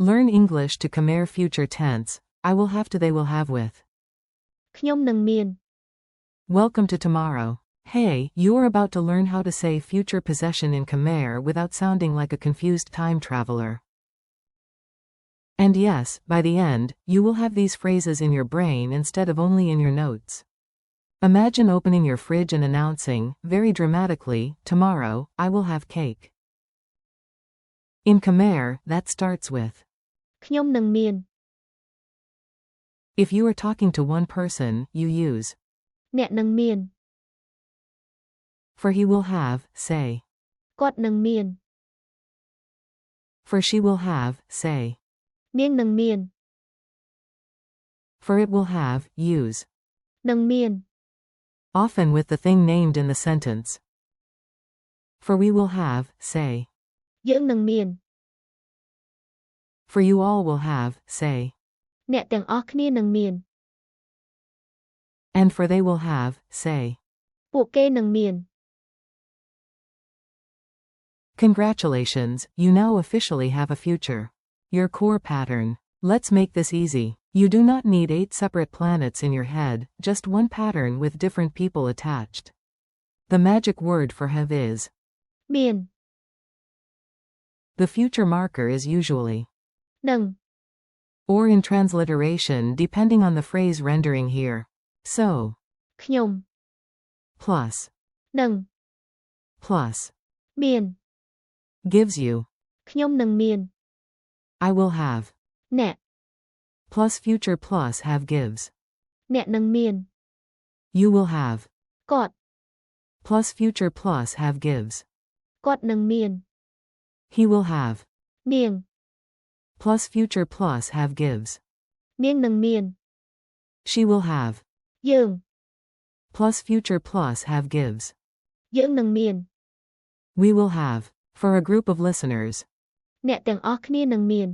Learn English to Khmer future tense. I will have to they will have with. ខ្ញុំនឹងមាន Welcome to tomorrow. Hey, you're about to learn how to say future possession in Khmer without sounding like a confused time traveler. And yes, by the end, you will have these phrases in your brain instead of only in your notes. Imagine opening your fridge and announcing, very dramatically, tomorrow, I will have cake. In Khmer, that starts with. ខ្ញុំនឹងមាន If you are talking to one person, you use. អ្នកនឹងមាន For he will have, say. គាត់នឹងមាន For she will have, say. នាងនឹងមាន For it will have, use. នឹងមាន Often with the thing named in the sentence. For we will have, say. យើងនឹងមាន For you all will have, say. អ្នកទាំងអស់គ្នានឹងមាន And for they will have, say. ពួកគេនឹងមាន Congratulations, you now officially have a future. Your core pattern. Let's make this easy. You do not need 8 separate planets in your head, just one pattern with different people attached. The magic word for have is. មាន The future marker is usually. នឹង Or in transliteration depending on the phrase rendering here. So. ខ្ញុំ Plus. នឹង Plus. មាន Gives you. ខ្ញុំនឹងមាន I will have. អ្នក Plus future plus have gives. អ្នកនឹងមាន You will have. គាត់ Plus future plus have gives. គាត់នឹងមាន He will have. នាង Plus future plus have gives. នាងនឹងមាន She will have. យើង Plus future plus have gives. យើងនឹងមាន We will have. For a group of listeners. អ្នកទាំងអស់គ្នានឹងមាន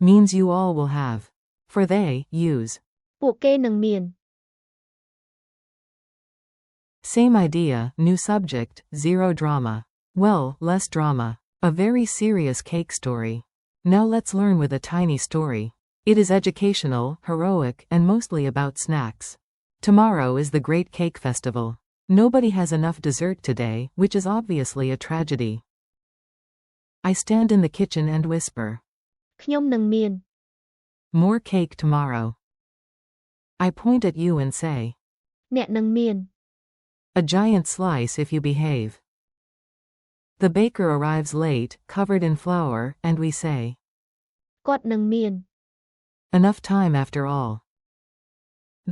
Means you all will have. For they, use. ពួកគេនឹងមាន Same idea, new subject, zero drama. Well, less drama. A very serious cake story. Now let's learn with a tiny story. It is educational, heroic, and mostly about snacks. Tomorrow is the Great Cake Festival. Nobody has enough dessert today, which is obviously a tragedy. I stand in the kitchen and whisper. ខ្ញុំនឹងមាន More cake tomorrow. I point at you and say. អ្នកនឹងមាន A giant slice if you behave. The baker arrives late, covered in flour, and we say. គាត់នឹងមាន Enough time after all.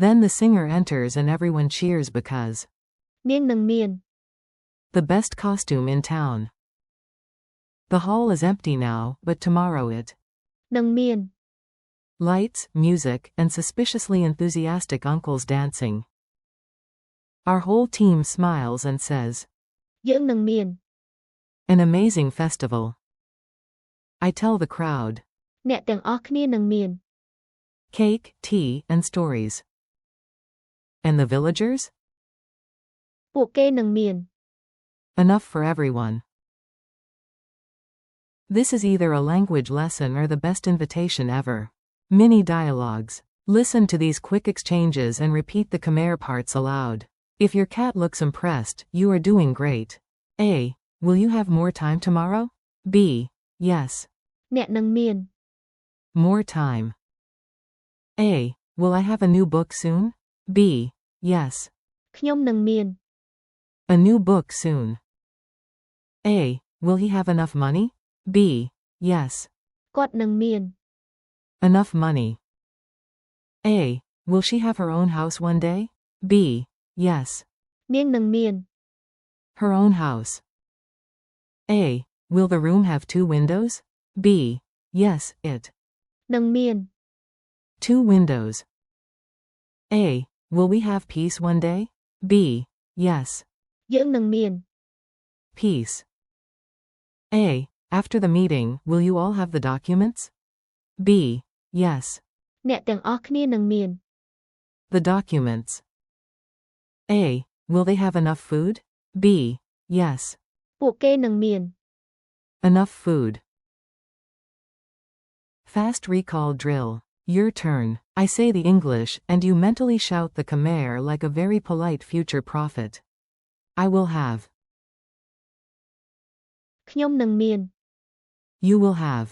Then the singer enters and everyone cheers because. នាងនឹងមាន The best costume in town. The hall is empty now, but tomorrow it. នឹងមាន Lights, music, and suspiciously enthusiastic uncles dancing. Our whole team smiles and says. យើងនឹងមាន An amazing festival. I tell the crowd. អ្នកទាំងអស់គ្នានឹងមាន Cake, tea, and stories. And the villagers? ពួកគេនឹងមាន Enough for everyone. This is either a language lesson or the best invitation ever. Mini dialogues. Listen to these quick exchanges and repeat the Khmer parts aloud. If your cat looks impressed, you are doing great. A. Will you have more time tomorrow? B. Yes. អ្នកនឹងមាន More time. A. Will I have a new book soon? B. Yes. ខ្ញុំនឹងមាន A new book soon. A. Will he have enough money? B. Yes. គាត់នឹងមាន Enough money. A. Will she have her own house one day? B. Yes. នាងនឹងមាន Her own house. A. Will the room have 2 windows? B. Yes, it. នឹងមាន 2 windows. A. Will we have peace one day? B. Yes. យើងនឹងមាន Peace. A. After the meeting, will you all have the documents? B. Yes. អ្នកទាំងអស់គ្នានឹងមាន The documents. A. Will they have enough food? B. Yes. ពួកគេនឹងមាន Enough food. Fast recall drill. Your turn. I say the English, and you mentally shout the Khmer like a very polite future prophet. I will have. ខ្ញុំនឹងមាន You will have.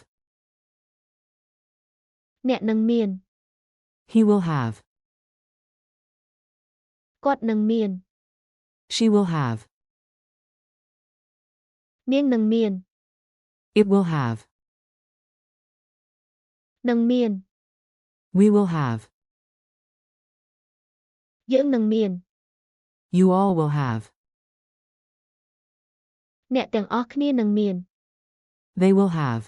អ្នកនឹងមាន He will have. គាត់នឹងមាន She will have. នាងនឹងមាន It will have. នឹងមាន We will have. យើងនឹងមាន You all will have. អ្នកទាំងអស់គ្នានឹងមាន They will have.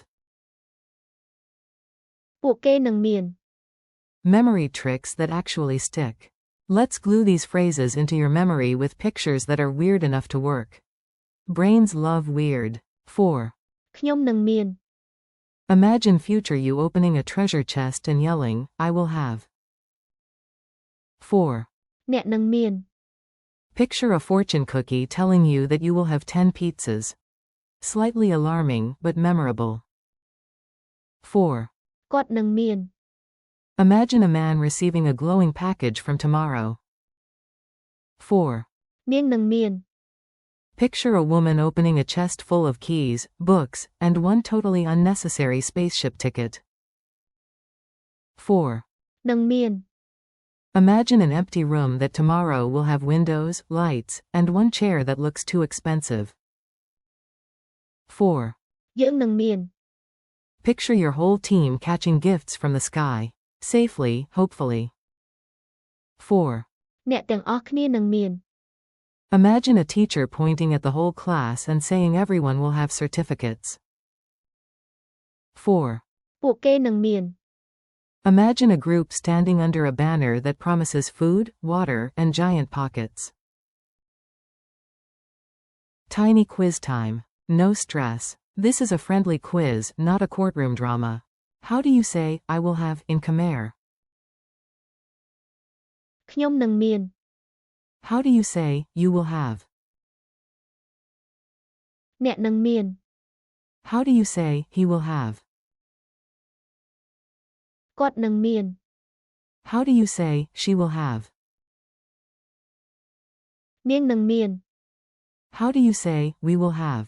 ពួកគេនឹងមាន Memory tricks that actually stick. Let's glue these phrases into your memory with pictures that are weird enough to work. Brains love weird. 4. ខ្ញុំនឹងមាន Imagine future you opening a treasure chest and yelling, I will have. 4. អ្នកនឹងមាន Picture a fortune cookie telling you that you will have 10 pizzas. Slightly alarming, but memorable. 4. គាត់នឹងមាន Imagine a man receiving a glowing package from tomorrow. 4. នាងនឹងមាន Picture a woman opening a chest full of keys, books, and one totally unnecessary spaceship ticket. 4. នឹងមាន Imagine an empty room that tomorrow will have windows, lights, and one chair that looks too expensive. 4. យើងនឹងមាន Picture your whole team catching gifts from the sky. Safely, hopefully. 4. អ្នកទាំងអស់គ្នានឹងមាន Imagine a teacher pointing at the whole class and saying everyone will have certificates. 4. ពួកគេនឹងមាន Imagine a group standing under a banner that promises food, water, and giant pockets. Tiny quiz time. No stress. This is a friendly quiz, not a courtroom drama. How do you say, I will have, in Khmer? ខ្ញុំនឹងមាន How do you say, you will have? អ្នកនឹងមាន How do you say, he will have? គាត់នឹងមាន How do you say, she will have? នាងនឹងមាន How do you say, we will have?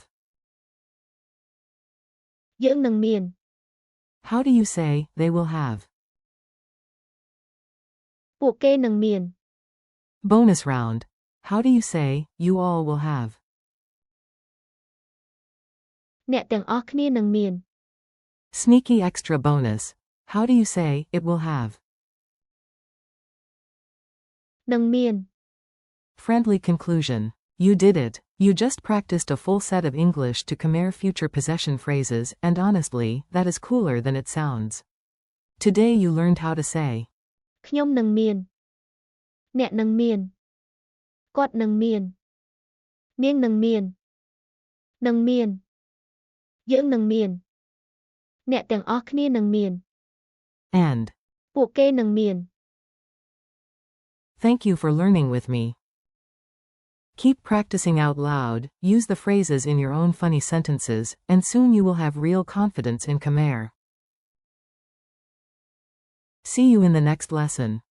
យើងនឹងមាន How do you say, they will have? ពួកគេនឹងមាន Bonus round. How do you say, you all will have? អ្នកទាំងអស់គ្នានឹងមាន Sneaky extra bonus. How do you say, it will have? នឹងមាន Friendly conclusion. You did it. You just practiced a full set of English to Khmer future possession phrases, and honestly, that is cooler than it sounds. Today you learned how to say, ខ្ញុំនឹងមានអ្នកនឹងមានគាត់នឹងមាននាងនឹងមាននឹងមានយើងនឹងមានអ្នកទាំងអស់គ្នានឹងមាន and. ពួកគេនឹងមាន Thank you for learning with me. Keep practicing out loud, use the phrases in your own funny sentences, and soon you will have real confidence in Khmer. See you in the next lesson.